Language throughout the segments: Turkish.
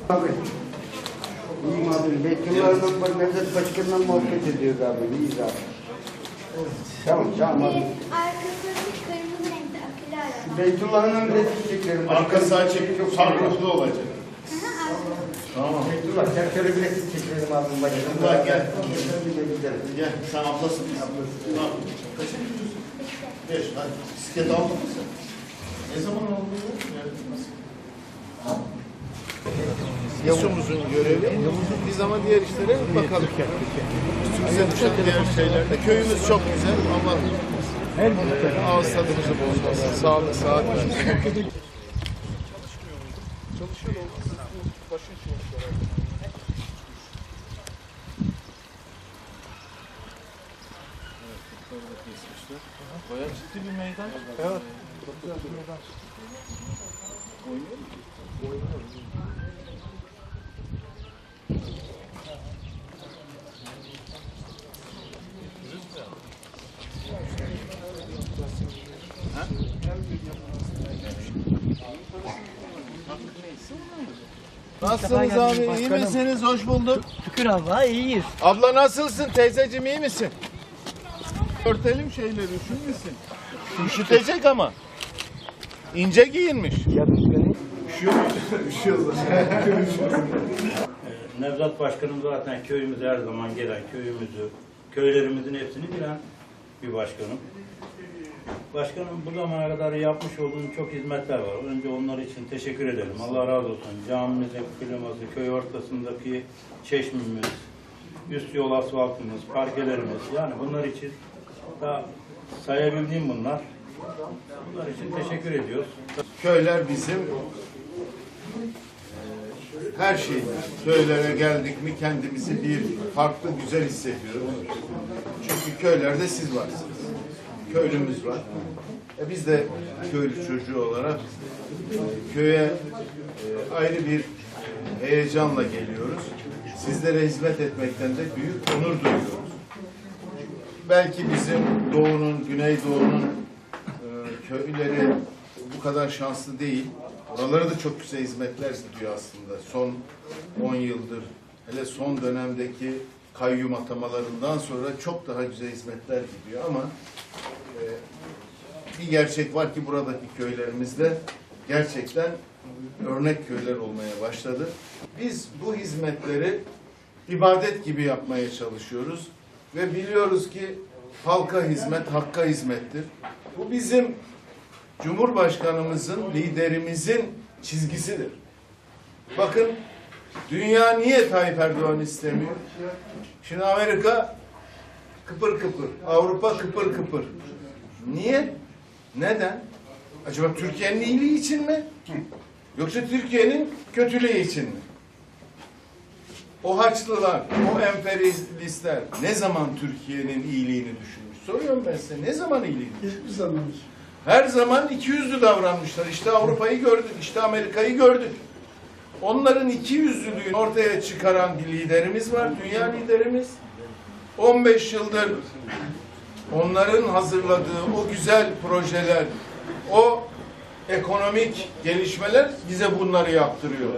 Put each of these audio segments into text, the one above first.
Abi. İyiyim abi. Beytullah'ın bak Nevzat Başkan'la muhabbet ediyoruz abi. İyiyiz abi. Tamam abi. Arkasındaki kırmızı renkli akülü araba. Beytullah'ın resim çekelim. Arka sağ çek, çok farklı olacak. Tamam. Beytullah, çerçeve bir resim çekelim abi. Beytullah gel. Gel, sen ablasın. Tamam. Kaça gidiyorsun? 5. Hadi. Bisiklet aldın mı sen? Ne zaman aldın ya? Yavuz'un görevi. Biz ama diğer işlere bakalım. Türkiye diğer şeylerde. Köyümüz çok güzel. Allah ağız tadımızı bozmasın. Sağlık, saat versin. Çalışıyor olmasın. Başın çalışıyor. Bayağı ciddi bir meydan. Evet. Çok güzel bir meydan. Oynuyor mu? Oynuyor. Nasılsınız abi? İyi misiniz? Hoş bulduk. Şükür Allah'a iyiyiz. Abla nasılsın? Teyzeciğim iyi misin? Örtelim şeyleri, üşümesin. Üşütecek ama. İnce giyinmiş. Üşüyoruz. Nevzat Başkanım zaten köyümüze her zaman gelen, köyümüzü, köylerimizin hepsini bilen bir başkanım. Başkanım bu zamana kadar yapmış olduğum çok hizmetler var. Önce onlar için teşekkür ederim. Allah razı olsun. Camimizin kliması, köy ortasındaki çeşmemiz, üst yol asfaltımız, parkelerimiz, yani bunlar için da sayabildiğim bunlar. Bunlar için teşekkür ediyoruz. Köyler bizim her şeyimiz. Köylere geldik mi kendimizi bir farklı güzel hissediyoruz. Çünkü köylerde siz varsınız. Köylümüz var. Biz de köylü çocuğu olarak köye ayrı bir heyecanla geliyoruz. Sizlere hizmet etmekten de büyük onur duyuyoruz. Belki bizim Doğu'nun, Güneydoğu'nun köyleri bu kadar şanslı değil. Oralara da çok güzel hizmetler gidiyor aslında. Son 10 yıldır, hele son dönemdeki kayyum atamalarından sonra çok daha güzel hizmetler gidiyor ama bir gerçek var ki buradaki köylerimizde gerçekten örnek köyler olmaya başladı. Biz bu hizmetleri ibadet gibi yapmaya çalışıyoruz ve biliyoruz ki halka hizmet, hakka hizmettir. Bu bizim Cumhurbaşkanımızın, liderimizin çizgisidir. Bakın, dünya niye Tayyip Erdoğan istemiyor? Şimdi Amerika kıpır kıpır, Avrupa kıpır kıpır. Niye? Neden? Acaba Türkiye'nin iyiliği için mi? Yoksa Türkiye'nin kötülüğü için mi? O Haçlılar, o emperyalistler ne zaman Türkiye'nin iyiliğini düşünmüş? Soruyorum ben size, ne zaman iyiliğini düşünmüş? Hiçbir zaman. Her zaman ikiyüzlü davranmışlar. İşte Avrupa'yı gördük, işte Amerika'yı gördük. Onların ikiyüzlülüğünü ortaya çıkaran bir liderimiz var, dünya liderimiz. 15 yıldır onların hazırladığı o güzel projeler, o ekonomik gelişmeler bize bunları yaptırıyor.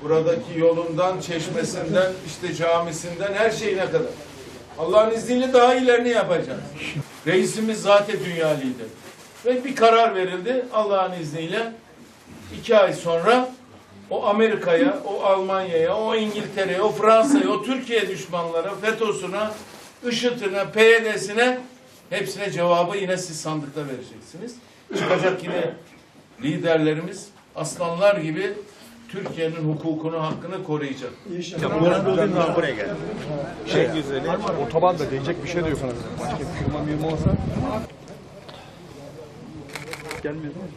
Buradaki yolundan, çeşmesinden, işte camisinden, her şeyine kadar. Allah'ın izniyle daha iyilerini yapacağız. Reisimiz zaten dünya lideri. Ve bir karar verildi Allah'ın izniyle. 2 ay sonra o Amerika'ya, o Almanya'ya, o İngiltere'ye, o Fransa'ya, o Türkiye düşmanlara, FETÖ'süne, IŞİD'ine, PYD'sine hepsine cevabı yine siz sandıkta vereceksiniz. Çıkacak yine liderlerimiz aslanlar gibi Türkiye'nin hukukunu, hakkını koruyacak. İnşallah. Buraya gel. Güzeli. Otoban da diyecek bir şey de yok. Başka bir firma olsa. Gelmiyor değil mi?